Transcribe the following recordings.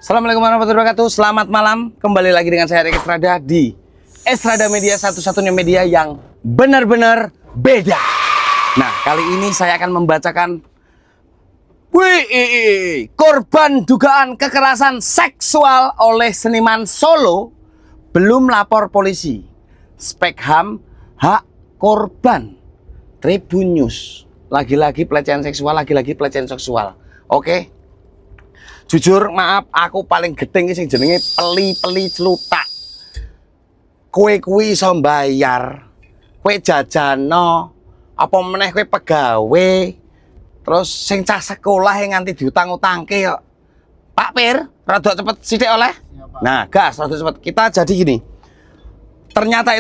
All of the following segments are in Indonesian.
Assalamualaikum warahmatullahi wabarakatuh. Selamat malam. Kembali lagi dengan saya Erik Estrada di Estrada Media, satu-satunya media yang benar-benar beda. Nah, kali ini saya akan membacakan korban dugaan kekerasan seksual oleh seniman Solo belum lapor polisi. Spekham hak korban. Tribun News. Lagi-lagi pelecehan seksual, lagi-lagi pelecehan seksual. Oke. Jujur maaf, aku paling gedeng sing jenenge peli-peli celutak. Kowe kuwi iso mbayar, kowe jajano, apa meneh kowe pegawe, terus sing cah sekolah yang nganti diutang-utangke kok. Pak Pir, rada cepet sithik oleh. Nah, gas rada cepet. Kita jadi gini. Ternyata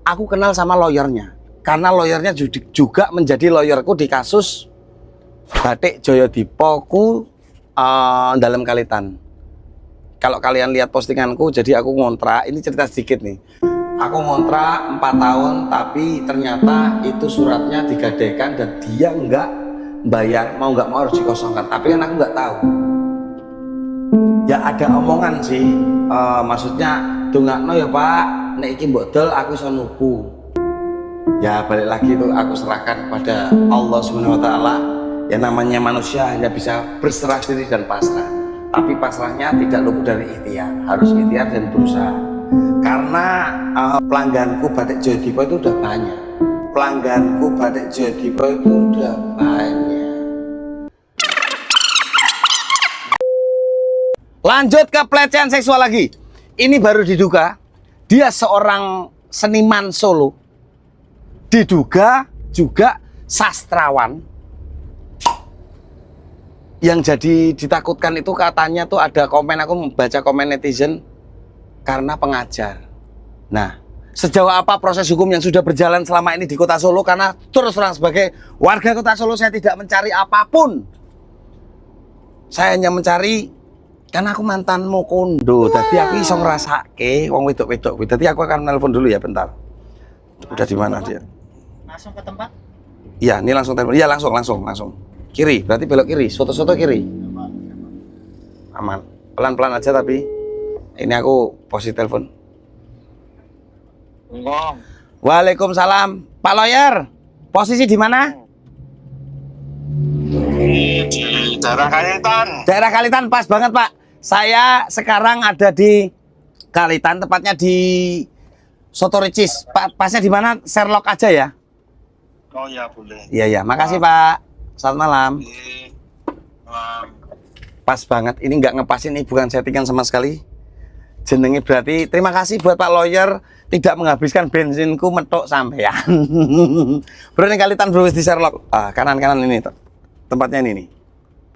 aku kenal sama lawyernya. Karena lawyernya juga menjadi lawyerku di kasus Batik Joyodipoku dalam Kalitan. Kalau kalian lihat postinganku, jadi aku ngontrak, ini cerita sedikit nih. Aku ngontrak 4 tahun, tapi ternyata itu suratnya digadaikan dan dia nggak bayar, mau nggak mau harus dikosongkan. Tapi kan aku nggak tahu. Ya ada omongan sih, maksudnya dongakno ya Pak, nek iki mbok dol aku iso nuku. Ya balik lagi itu aku serahkan kepada Allah Subhanahu wa taala. Ya namanya manusia hanya bisa berserah diri dan pasrah. Tapi pasrahnya tidak luput dari ikhtiar. Harus ikhtiar dan berusaha. Karena pelangganku Batik Joyodipo itu udah banyak. Lanjut ke pelecehan seksual lagi. Ini baru diduga. Dia seorang seniman Solo. Diduga juga sastrawan. Yang jadi ditakutkan itu katanya tuh ada komen, aku membaca komen netizen, karena pengajar. Nah, sejauh apa proses hukum yang sudah berjalan selama ini di kota Solo? Karena terus terang sebagai warga kota Solo saya tidak mencari apapun. Saya hanya mencari, karena aku mantan Mokondo, jadi aku iso ngrasake wong wedok-wedok. Jadi aku akan nelpon dulu ya bentar. Udah di mana dia? Langsung ke tempat? Iya, ini langsung telepon. Iya, langsung. Kiri, berarti belok kiri, soto-soto kiri. Aman. Pelan-pelan aja tapi ini aku posisi telepon. Waalaikumsalam. Pak Lawyer, posisi di mana? Di daerah Kalitan. Daerah Kalitan, pas banget Pak. Saya sekarang ada di Kalitan, tepatnya di Soto Ricis. Pak, pasnya di mana? Sherlock aja ya? Oh ya boleh. Iya, makasih Pak. Selamat malam. Pas banget, ini nggak ngepas, ini bukan settingan sama sekali. Jenenge berarti terima kasih buat Pak Lawyer tidak menghabiskan bensinku metok sampean. Bro ini Kalitan bro di Sherlock. Kanan ini tempatnya ini nih.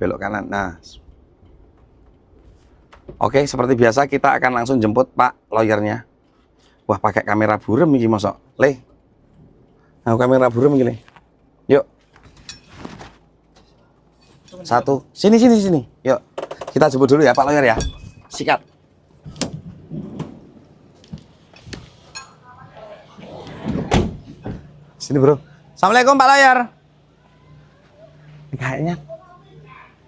Belok kanan. Nah. Oke, seperti biasa kita akan langsung jemput Pak Lawyernya. Wah, pakai kamera burem iki mosok. Le. Nah, kamera burem iki le. Yuk. Satu, sini. Yuk, kita jemput dulu ya Pak Lawyer ya. Sikat. Sini bro. Assalamualaikum Pak Lawyer. Kayaknya.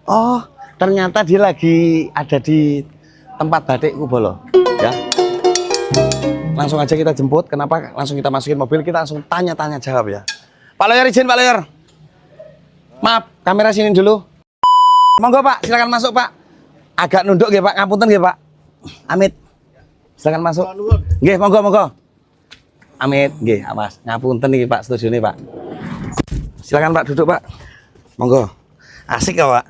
Oh, ternyata dia lagi ada di tempat batikku bolo. Ya. Langsung aja kita jemput. Kenapa? Langsung kita masukin mobil. Kita langsung tanya jawab ya. Pak Lawyer izin Pak Lawyer. Maaf, kamera sini dulu. Monggo Pak, silakan masuk Pak. Agak nunduk nggih Pak, ngapunten nggih Pak. Amit. Silakan masuk. Nggih, monggo. Amit, nggih, awas. Ngapunten niki Pak, studione Pak. Silakan Pak duduk Pak. Monggo. Asik ya Pak.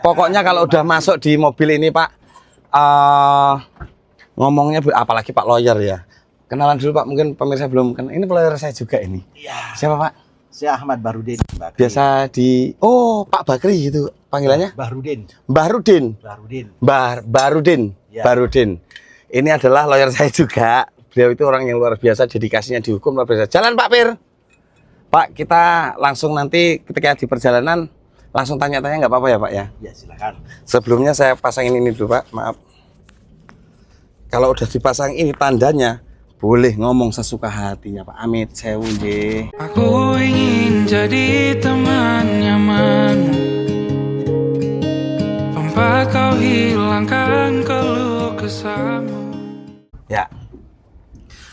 Pokoknya kalau udah masuk di mobil ini Pak, ngomongnya apalagi Pak Lawyer ya. Kenalan dulu Pak, mungkin pemirsa belum kenal. Ini lawyer saya juga ini. Iya. Siapa Pak? Saya Ahmad Bahrudin. Biasa di Pak Bakri gitu panggilannya? Bahrudin. Ya. Bahrudin. Ini adalah lawyer saya juga. Beliau itu orang yang luar biasa, dedikasinya di hukum luar biasa. Jalan Pak Pir. Pak, kita langsung nanti ketika di perjalanan langsung tanya-tanya nggak apa-apa ya Pak ya? Ya silakan. Sebelumnya saya pasangin ini dulu Pak, maaf. Kalau udah dipasang ini tandanya boleh ngomong sesuka hatinya Pak. Amit sewu nggih. Aku ingin jadi teman nyamanmu, tempat kau hilangkan keluh kesahmu. Ya,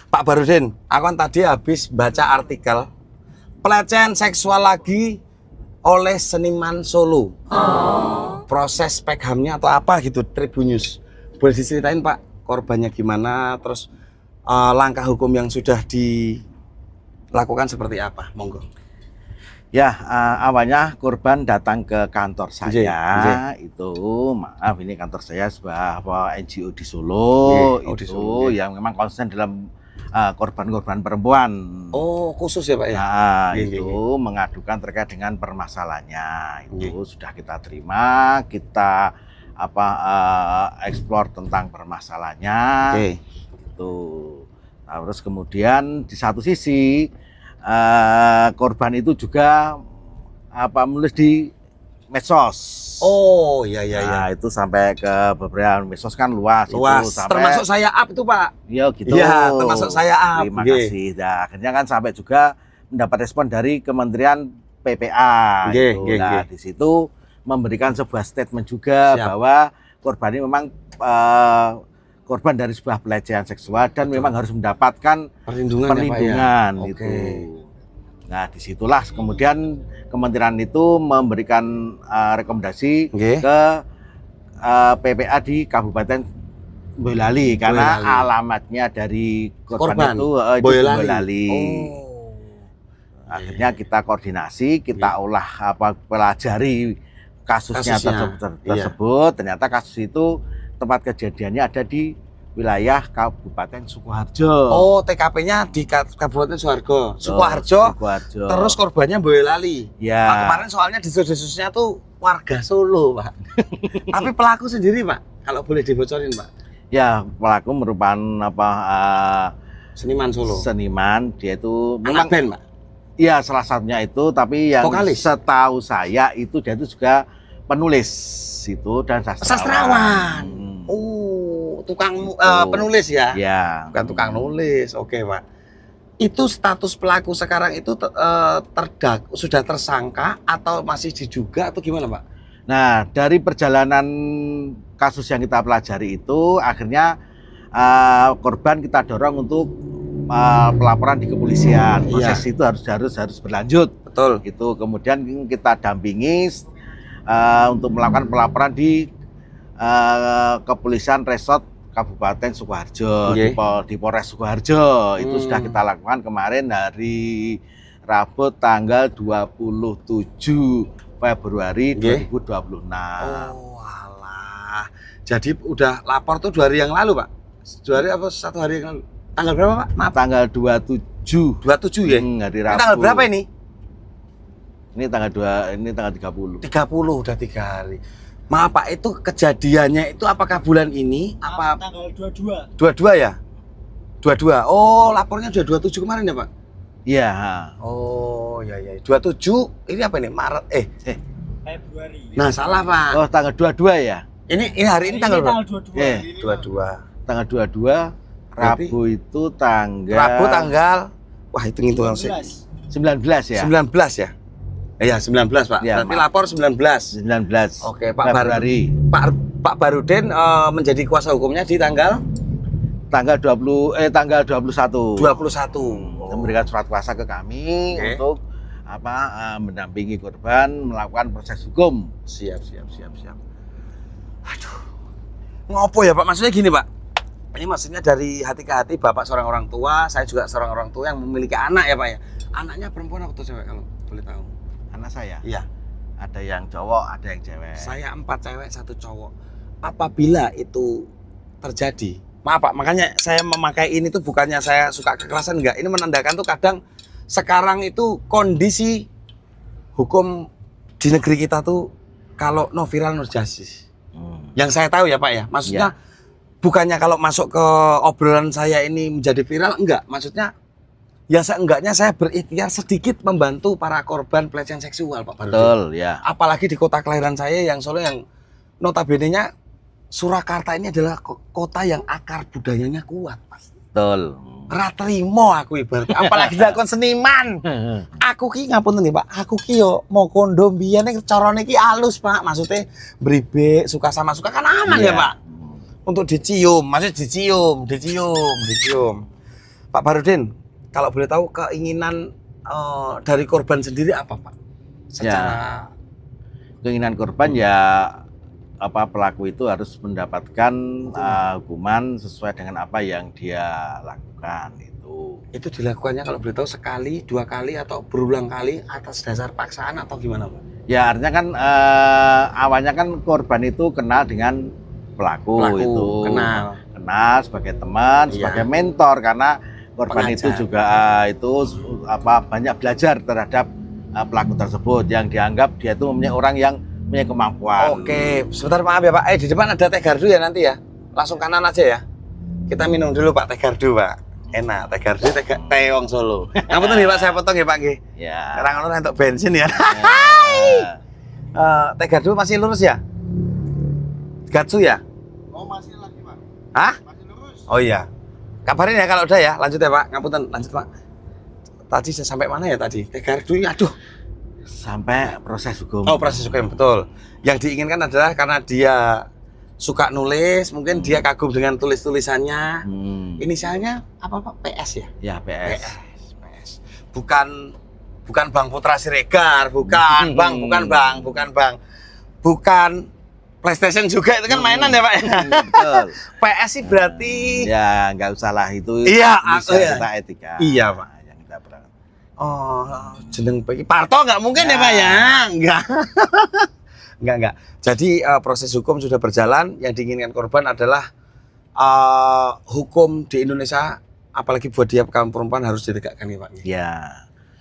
Pak Barudin, aku kan tadi habis baca artikel pelecehan seksual lagi oleh seniman Solo. Proses spekhamnya atau apa gitu, Tribun News. Boleh diceritain Pak, korbannya gimana, terus langkah hukum yang sudah dilakukan seperti apa? Monggo. Ya, awalnya korban datang ke kantor saya. Nggih. Itu maaf, ini kantor saya sebuah NGO di Solo. Nggih, di Itu Solo, nggih. yang memang konsen dalam korban-korban perempuan. Oh, khusus ya Pak ya? Nah, Nggih, itu nggih. mengadukan terkait dengan permasalahannya. Itu Nggih. sudah kita terima, kita eksplor tentang permasalahannya. Oke. Itu. Nah, terus kemudian di satu sisi korban itu juga menulis di medsos. Oh, iya iya iya. Nah, itu sampai ke beberapa medsos kan luas. Luas, Itu sampai, termasuk saya up itu Pak. ya gitu. Iya, termasuk saya up. Terima Nggih. kasih. Nah, akhirnya kan sampai juga mendapat respon dari Kementerian PPA. Nggih, Gitu. nggih, Nah, nggih. di situ memberikan sebuah statement juga Siap. bahwa korban ini memang korban dari sebuah pelecehan seksual dan memang harus mendapatkan Perlindungan, perlindungan ya, Pak, ya? itu. Oke. Nah, disitulah kemudian kementerian itu memberikan rekomendasi Nggih. ke PPA di Kabupaten Boyolali karena Boyolali. alamatnya dari korban, Korban itu Boyolali. Boyolali. Oh. Akhirnya kita koordinasi, kita olah pelajari kasusnya Kasusnya, tersebut. Ternyata kasus itu tempat kejadiannya ada di wilayah Kabupaten Sukoharjo. Oh, TKP-nya di Kabupaten Sukoharjo. Terus korbannya Boyolali. Ya. Nah, kemarin soalnya desus-desusnya tuh warga Solo, Pak. Tapi pelaku sendiri, Pak. Kalau boleh dibocorin, Pak. Ya, pelaku merupakan Seniman Solo. seniman. Dia itu Anak band, Pak. ya salah satunya itu, tapi yang Vokalis? setahu saya itu dia itu juga penulis itu dan Sastrawan. Hmm. Oh, tukang Gitu. penulis ya. Ya. Bukan tukang nulis. Oke, Pak. Itu status pelaku sekarang itu sudah tersangka atau masih diduga atau gimana, Pak? Nah, dari perjalanan kasus yang kita pelajari itu, akhirnya korban kita dorong untuk pelaporan di kepolisian. Proses itu harus berlanjut. Betul. Itu kemudian kita dampingi untuk melakukan pelaporan di kepolisian resort Kabupaten Sukoharjo, di Polres Sukoharjo. Itu sudah kita lakukan kemarin hari Rabu tanggal 27 Februari 2026. Oh alah. Jadi udah lapor tuh 2 hari yang lalu, Pak? 2 hari apa 1 hari yang lalu? Tanggal berapa, Pak? Maaf. Tanggal 27. 27 ya? Hari Ini Rabu. tanggal berapa ini? Ini tanggal 2, ini tanggal 30. 30, udah 3 hari. Maaf Pak, itu kejadiannya itu apakah bulan ini? Apa Tanggal 22. 22 ya? 22. Oh, lapornya sudah 27 kemarin ya, Pak? Iya. Oh, ya ya. 27 ini apa ini? Maret Februari. Nah, salah, Pak. Oh, tanggal 22 ya? Ini hari ini tanggal berapa? 22. 22. Tanggal 22. Rabu itu tanggal Rabu tanggal wah, hitung-hitungan sih. 19 ya? 19 ya? Iya, 19, Pak. Ya, Berarti Pak. lapor 19. 19. Oke, Pak Februari. Pak Barudin menjadi kuasa hukumnya di tanggal Tanggal 21. 21. Memberikan surat kuasa ke kami untuk mendampingi korban melakukan proses hukum. Siap. Aduh. Ngopo ya, Pak? Maksudnya gini, Pak. Ini maksudnya dari hati ke hati, Bapak seorang orang tua, saya juga seorang orang tua yang memiliki anak ya, Pak ya. Anaknya perempuan atau cewek kalau boleh tahu? Anak saya. Iya. Ada yang cowok, ada yang cewek. Saya 4 cewek, 1 cowok. Apabila itu terjadi, maaf Pak, makanya saya memakai ini tuh bukannya saya suka kekerasan, enggak. Ini menandakan tuh kadang sekarang itu kondisi hukum di negeri kita tuh kalau no viral no justice. Yang saya tahu ya Pak ya, maksudnya bukannya kalau masuk ke obrolan saya ini menjadi viral, enggak. Maksudnya ya seenggaknya saya berikhtiar sedikit membantu para korban pelecehan seksual, Pak Barudin. Betul, ya. Apalagi di kota kelahiran saya yang Solo, yang notabene-nya Surakarta ini adalah kota yang akar budayanya kuat, Pak. Betul. Ra trimo aku ibarat. Apalagi lakon seniman. Aku ki ngapunten nih Pak, aku ki yo mau kondo mbiyen ning carane ki alus Pak. Maksudnya bribek, suka sama suka kan aman ya Iya. Pak. Untuk dicium, maksudnya dicium. Pak Barudin, kalau boleh tahu keinginan dari korban sendiri apa Pak? Secara Keinginan korban ya pelaku itu harus mendapatkan hukuman sesuai dengan apa yang dia lakukan itu dilakukannya kalau boleh tahu sekali, 2 kali atau berulang kali atas dasar paksaan atau gimana Pak? Ya artinya kan awalnya kan korban itu kenal dengan pelaku itu kenal sebagai teman, sebagai mentor karena korban Pengajar. itu juga banyak belajar terhadap pelaku tersebut yang dianggap dia itu mempunyai orang yang punya kemampuan. Oke, sebentar maaf ya Pak. Di depan ada teh gardu ya nanti ya. Langsung kanan aja ya. Kita minum dulu Pak teh gardu Pak. Enak teh gardu teh wong Solo. Ngapunten nggih Pak, saya potong ya Pak nggih. Ya. Sekarang ono entuk bensin ya. Ya. Teh gardu masih lurus ya? Gatsu ya? Oh, masih lagi, Pak. Hah? Masih lurus. Oh iya. Kabarin ya kalau udah ya. Lanjut ya Pak. Ngapunten, lanjut Pak. Tadi saya sampai mana ya tadi? Teh gardu aduh. Sampai proses hukum. Oh, proses hukum betul. Yang diinginkan adalah karena dia suka nulis, mungkin dia kagum dengan tulis-tulisannya. Inisialnya apa Pak? PS ya? Ya, PS. PS. Bukan Bang Putra Siregar, bukan Bang. Bukan PlayStation juga itu kan mainan ya Pak ya. Betul. PS sih berarti Ya, nggak usah lah itu. Iya, bisa iya. kita etika. Iya, Pak. Yang kita berangkat. oh, jeneng bagi Parto nggak mungkin ya Pak ya? Enggak. Jadi proses hukum sudah berjalan, yang diinginkan korban adalah hukum di Indonesia apalagi buat dia kaum perempuan harus ditegakkan ya Pak. Ya,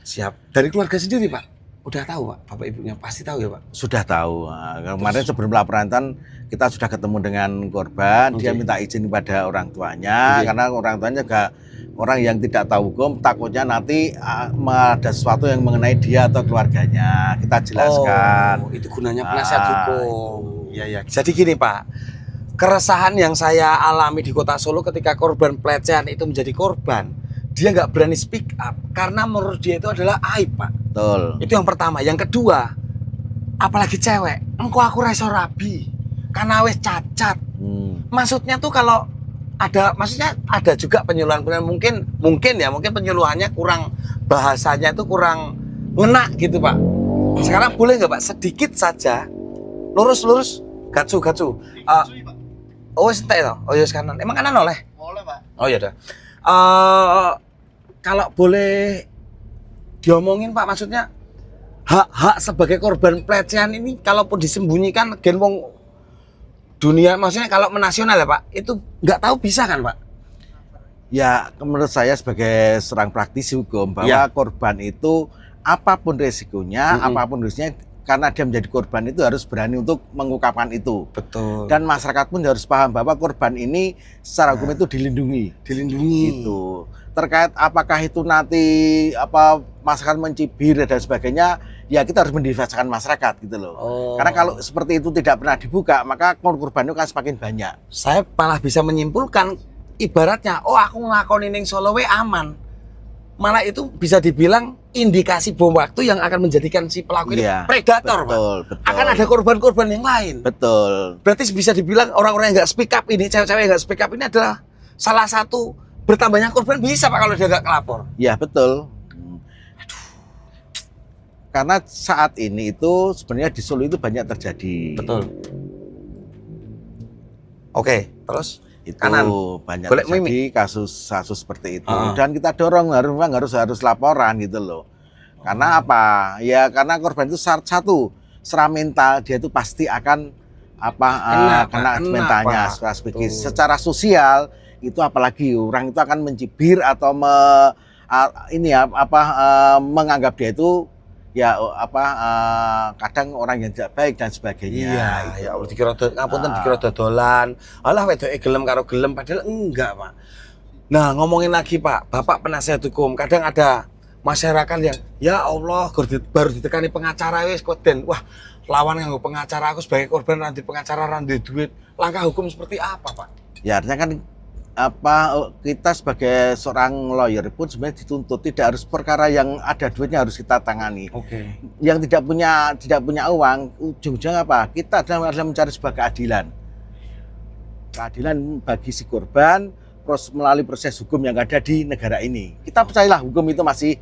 Siap. Dari keluarga sendiri Pak, udah tahu Pak, bapak ibunya pasti tahu ya Pak. sudah tahu. Kemarin sebelum laporan kita sudah ketemu dengan korban, dia Oke. minta izin kepada orang tuanya Oke. karena orang tuanya juga orang yang tidak tahu hukum, takutnya nanti ada sesuatu yang mengenai dia atau keluarganya. Kita jelaskan. Oh, itu gunanya penasihat hukum. itu. Iya. Jadi gini Pak, keresahan yang saya alami di Kota Solo ketika korban pelecehan itu menjadi korban, dia nggak berani speak up karena menurut dia itu adalah aib Pak. Betul. Itu yang pertama. Yang kedua, apalagi cewek, engkau aku reso rabi karena wis cacat. Maksudnya tuh kalau maksudnya ada juga penyuluhan mungkin penyuluhannya kurang, bahasanya itu kurang ngena gitu Pak. Sekarang boleh nggak Pak sedikit saja lurus gatsu oh entek toh, oh ya kanan, emang kanan oleh Boleh, Pak. oh ya dah. Kalau boleh diomongin Pak, maksudnya hak sebagai korban pelecehan ini kalaupun disembunyikan gen wong dunia, maksudnya kalau menasional ya Pak, itu nggak tahu bisa kan Pak? Ya, menurut saya sebagai seorang praktisi hukum bahwa Ya. korban itu apapun resikonya, apapun risikonya, karena dia menjadi korban itu harus berani untuk mengungkapkan itu. Betul. Dan masyarakat pun harus paham bahwa korban ini secara hukum itu dilindungi. Gitu. Terkait apakah itu nanti masyarakat mencibir dan sebagainya, ya kita harus mendefenskan masyarakat gitu loh. Oh. Karena kalau seperti itu tidak pernah dibuka, maka korban itu akan semakin banyak. Saya malah bisa menyimpulkan ibaratnya, oh aku ngakoni ning Solo we aman. Malah itu bisa dibilang indikasi bom waktu yang akan menjadikan si pelaku ini Iya, predator, Pak. betul. Akan ada korban-korban yang lain. Betul. Berarti bisa dibilang orang-orang yang nggak speak up ini, cewek-cewek yang nggak speak up ini adalah salah satu bertambahnya korban bisa Pak kalau dia nggak ngelapor. Ya betul. Karena saat ini itu sebenarnya di Solo itu banyak terjadi. Betul. Oke, terus Itu kanan. banyak Golek terjadi kasus seperti itu. Ah. Dan kita dorong harus laporan gitu loh. Karena apa? Ya karena korban itu satu secara mental dia itu pasti akan kena mentalnya Pak. secara psikis. Tuh. Secara sosial itu apalagi orang itu akan mencibir atau menganggap dia itu kadang orang yang tidak baik dan sebagainya. Iya, ya Allah dikira dodolan. Alah wedoke gelem karo gelem padahal enggak, Pak. Nah, ngomongin lagi, Pak. Bapak penasihat hukum, kadang ada masyarakat yang ya Allah baru ditekani pengacara wis koden. Wah, lawan nganggo pengacara, aku sebagai korban nanti pengacara ra duwe duit. Langkah hukum seperti apa, Pak? Ya artinya kan kita sebagai seorang lawyer pun sebenarnya dituntut tidak harus perkara yang ada duitnya harus kita tangani. Oke. Yang tidak punya uang, ujung-ujungnya apa? Kita adalah mencari sebuah keadilan. Keadilan bagi si korban melalui proses hukum yang ada di negara ini. Kita percayalah hukum itu masih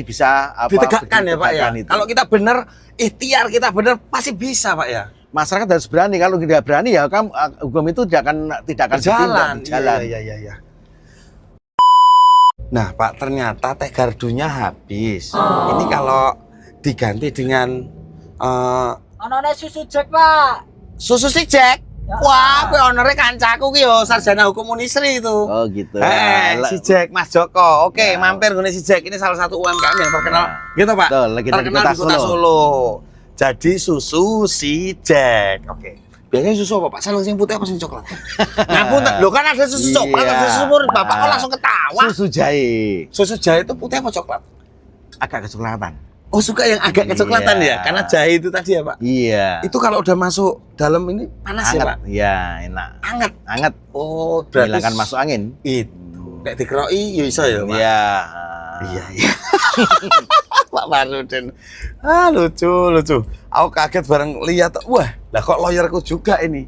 bisa Ditegakkan ya Pak ya. itu. Kalau kita benar, ikhtiar kita benar pasti bisa Pak ya. Masyarakat harus berani. Kalau tidak berani ya hukum itu tidak akan Jalan. berjalan. Iya. Nah Pak, ternyata teh gardunya habis. Ini kalau diganti dengan Ana susu Jack, Pak. susu si Jack. Wah, kuwi honore kancaku ki yo sarjana hukum Unisri itu. Oh gitu. Si Jack Mas Joko. Oke, mampir ngene si Jack. Ini salah satu UMKM yang terkenal. Gitu Pak. Betul, lagi dari terkenal Kota di Kota Solo. Jadi susu si Jack. Oke. Biasanya susu apa Pak? Seneng sing putih apa sing coklat? Ngapunten. Lho kan ada susu coklat, ada susu murni. Bapak kok langsung ketawa? Susu jahe. Susu jahe itu putih apa coklat? Agak kecoklatan. Oh, suka yang agak kecoklatan Iya. ya? Karena jahe itu tadi ya Pak? Iya. Itu kalau udah masuk dalam ini panas ya Pak? Anget. Iya, enak. Hangat. Anget. Oh, berarti Hilangkan masuk angin. Itu. Nek dikeroki ya iso ya Pak? Iya. Iya. Pak Marudin. Ah, lucu. Aku kaget bareng lihat. Wah, lah kok lawyerku juga ini.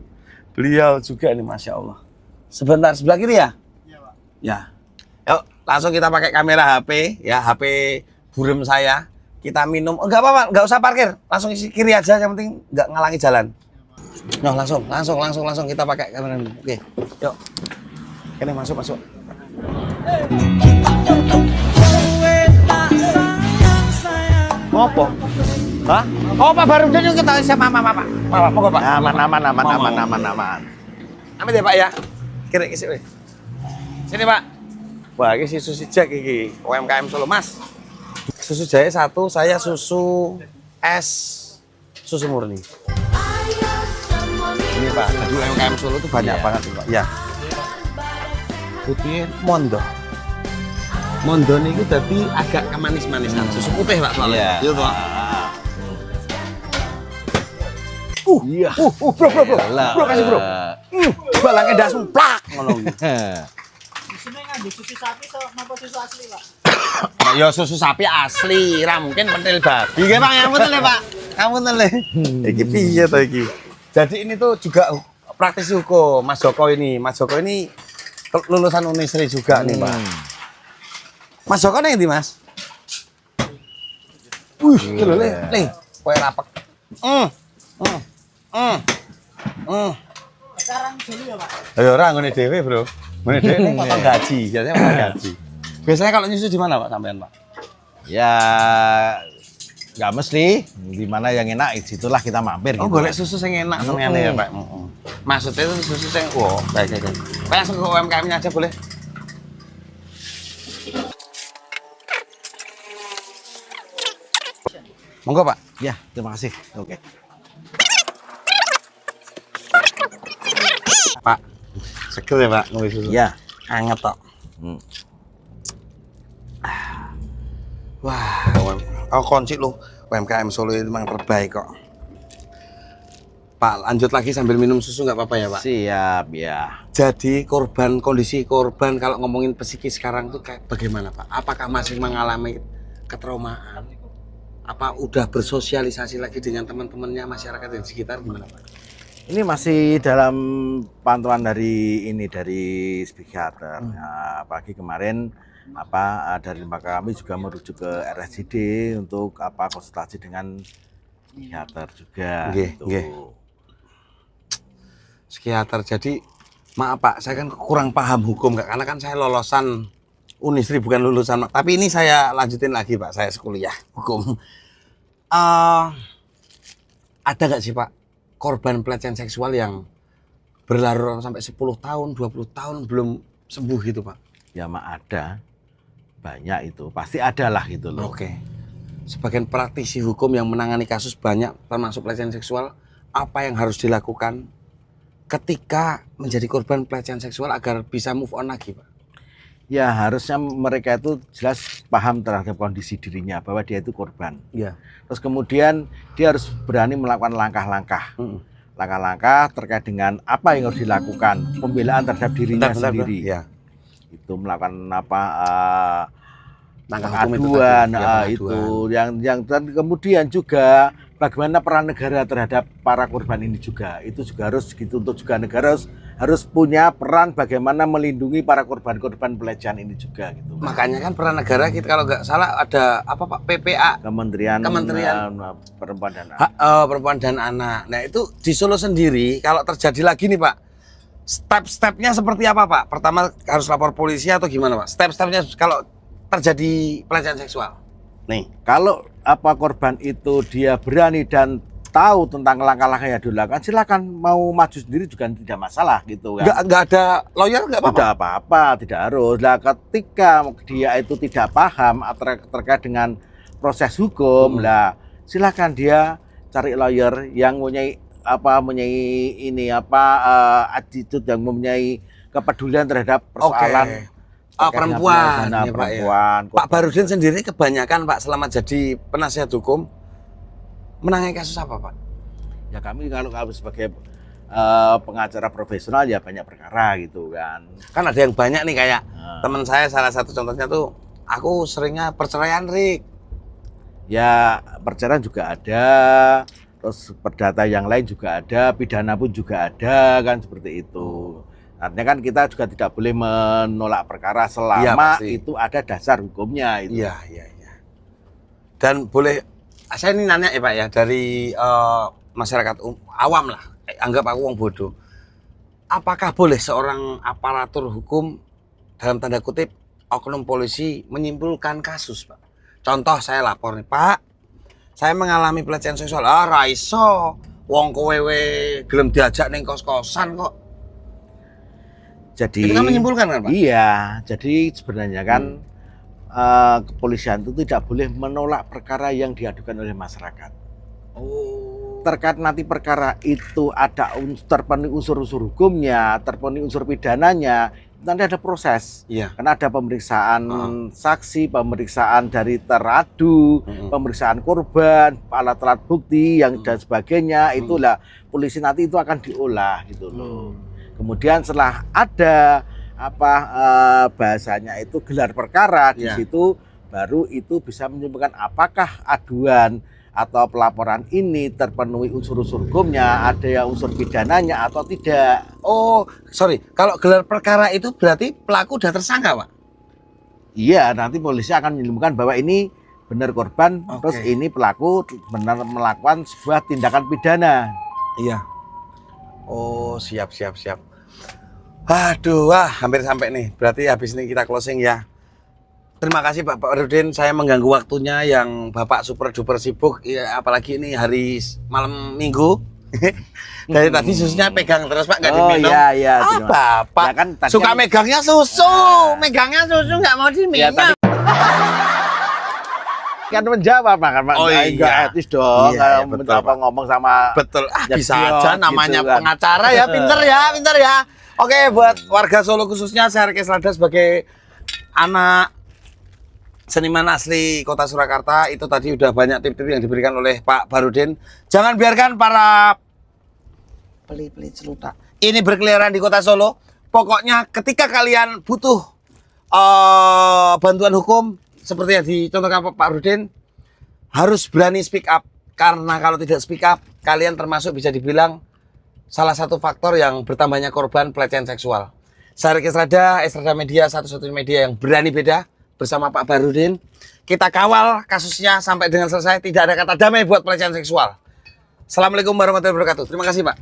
Beliau juga ini, Masya Allah. Sebentar, sebelah kiri ya? Iya, Pak. Ya. Yuk, langsung kita pakai kamera HP. Ya, HP burem saya. Kita minum. Oh, enggak apa-apa, enggak usah parkir. Langsung isi kiri aja, yang penting enggak ngalangi jalan. Nah, langsung kita pakai kamera. Oke, yuk. Ini masuk. Ngopo? Hah? Oh, Pak Barudin yang ketahui siapa Pak. Pak, monggo Pak. Aman. Amit ya Pak ya. Kira isi weh. Sini Pak. Wah, ini si susu Jack iki, UMKM Solo Mas. Susu jahe satu, saya susu es susu murni. Ini Pak, jadi UMKM Solo itu banyak banget Pak. Ya. Putih Mondo. Mondo ini tapi agak kemanis-manisan. Susu putih Pak soalnya. Iya. Gitu Pak. Iya. Bro. Bro kasih bro. Balangnya dasmu plak ngono. Susunya nganggo susu sapi napa susu asli, Pak? Nah, ya susu sapi asli, ra mungkin pentil babi. Nggih Pak, ngapunten le Pak. Ngapunten le. Iki piye to iki? Jadi ini tuh juga praktisi hukum Mas Joko ini. Mas Joko ini lulusan Unisri juga nih Pak. Mas Joko nih ndi Mas? Iki lho le. Kowe rapek. Sekarang jeli ya, Pak. Ya ora ngene dhewe, Bro. Ngene dhewe ning potong gaji, biasanya potong gaji. Biasanya kalau nyusu di mana Pak sampean Pak? Ya nggak mesti. Di mana yang enak situlah kita mampir. Oh, gitu. golek susu yang enak sampean ya, Pak. Maksudnya itu susu yang baik. Pak langsung ke UMKM-nya aja boleh. Monggo, Pak. Ya, terima kasih. Oke. Pak. Seger ya, Pak, ngombe susu. Ya. Anget tok. Wah, aku kunci loh. UMKM Solo itu memang terbaik kok. Pak, lanjut lagi sambil minum susu nggak apa-apa ya, Pak? Siap, ya. Jadi kondisi korban kalau ngomongin psikis sekarang tuh kayak bagaimana Pak? Apakah masih mengalami ketraumaan? Apa udah bersosialisasi lagi dengan teman-temannya masyarakat di sekitar gimana Pak? Ini masih dalam pantauan dari psikiater. Nah, pagi kemarin dari lembaga kami juga merujuk ke RSCD untuk konsultasi dengan psikiater juga. Nggih. Psikiater. Jadi maaf Pak, saya kan kurang paham hukum Kak, karena kan saya lolosan Unisri bukan lulusan. Tapi ini saya lanjutin lagi Pak, saya sekuliah hukum. Ada nggak sih Pak korban pelecehan seksual yang berlarut sampai 10 tahun, 20 tahun belum sembuh gitu Pak? Ya ada, banyak itu, pasti ada lah gitu loh. Oke. Sebagian praktisi hukum yang menangani kasus banyak termasuk pelecehan seksual, apa yang harus dilakukan ketika menjadi korban pelecehan seksual agar bisa move on lagi Pak? Ya harusnya mereka itu jelas paham terhadap kondisi dirinya bahwa dia itu korban. Iya. Terus kemudian dia harus berani melakukan langkah-langkah langkah-langkah terkait dengan apa yang harus dilakukan, pembelaan terhadap dirinya Bentar, sendiri. ya. Itu melakukan apa Langkah hukum itu pengaduan, tadi, ya, itu yang dan kemudian juga bagaimana peran negara terhadap para korban ini juga itu juga harus gitu, untuk juga negara harus punya peran bagaimana melindungi para korban-korban pelecehan ini juga gitu. Makanya kan peran negara kita kalau nggak salah ada apa Pak, PPA, Kementerian Perempuan dan Anak. Perempuan dan Anak. Nah itu di Solo sendiri kalau terjadi lagi nih Pak, step-stepnya seperti apa Pak? Pertama harus lapor polisi atau gimana Pak? Step-stepnya kalau terjadi pelecehan seksual. Nih, Kalau apa korban itu dia berani dan tahu tentang langkah-langkah yang dilakukan, silakan mau maju sendiri juga tidak masalah gitu kan. nggak ada lawyer nggak apa-apa. Tidak apa-apa, tidak harus. Nah, ketika dia itu tidak paham terkait dengan proses hukum, lah silakan dia cari lawyer yang mempunyai attitude, yang mempunyai kepedulian terhadap persoalan Perempuan, dana ya, Pak, ya. perempuan. Pak Barudin sendiri kebanyakan Pak selama jadi penasihat hukum menangani kasus apa Pak? Ya kami kalau sebagai pengacara profesional ya banyak perkara gitu kan. Kan ada yang banyak nih kayak teman saya, salah satu contohnya tuh aku seringnya perceraian Rik. Ya perceraian juga ada, terus perdata yang lain juga ada, pidana pun juga ada kan, seperti itu. Artinya kan kita juga tidak boleh menolak perkara selama itu ada dasar hukumnya itu. Iya. Dan boleh saya ini nanya ya Pak ya, dari masyarakat awam lah, anggap aku wong bodoh. Apakah boleh seorang aparatur hukum dalam tanda kutip oknum polisi menyimpulkan kasus Pak? Contoh saya lapor nih Pak, saya mengalami pelecehan seksual. Raiso, wong kowe gelem diajak ning kos-kosan kok. Jadi Itu kan menyimpulkan kan Pak? Iya, jadi sebenarnya kan kepolisian itu tidak boleh menolak perkara yang diadukan oleh masyarakat. Oh. Terkait nanti perkara itu ada terpenuhi unsur-unsur hukumnya, terpenuhi unsur pidananya, nanti ada proses. Iya. Karena ada pemeriksaan saksi, pemeriksaan dari teradu, pemeriksaan korban, alat-alat bukti yang dan sebagainya. Itulah polisi nanti itu akan diolah gitu loh. Kemudian setelah ada bahasanya itu gelar perkara, di situ baru itu bisa menyimpulkan apakah aduan atau pelaporan ini terpenuhi unsur-unsur hukumnya, ada yang unsur pidananya atau tidak. Oh, sorry. Kalau gelar perkara itu berarti pelaku udah tersangka, Pak? Iya, nanti polisi akan menemukan bahwa ini benar korban, terus ini pelaku benar melakukan sebuah tindakan pidana. Iya. Oh, siap. Aduh, hampir sampai nih. Berarti habis ini kita closing ya. Terima kasih Pak Barudin, saya mengganggu waktunya yang Bapak super duper sibuk, ya, apalagi ini hari malam Minggu. Dari tadi susunya pegang terus Pak, nggak diminum. Iya. Bapak Ya kan, suka megangnya susu, megangnya susu nggak mau diminum. Kan menjawab Pak. Oh iya, enggak etis dong iya, kalau betul, Pak. ngomong sama Betul, bisa Jadiot, aja namanya gitu kan. pengacara ya, pinter ya. Oke, buat warga Solo khususnya, saya Riki Selada sebagai anak seniman asli kota Surakarta, itu tadi udah banyak tip-tip yang diberikan oleh Pak Barudin. Jangan biarkan para pelit-pelit celutak ini berkeliaran di kota Solo. Pokoknya ketika kalian butuh bantuan hukum seperti yang dicontohkan Pak Barudin, harus berani speak up. Karena kalau tidak speak up, kalian termasuk bisa dibilang salah satu faktor yang bertambahnya korban pelecehan seksual. Saya Riki Selada, Estrada Media, satu-satunya media yang berani beda, bersama Pak Barudin. Kita kawal kasusnya sampai dengan selesai. Tidak ada kata damai buat pelecehan seksual. Assalamualaikum warahmatullahi wabarakatuh. Terima kasih Pak.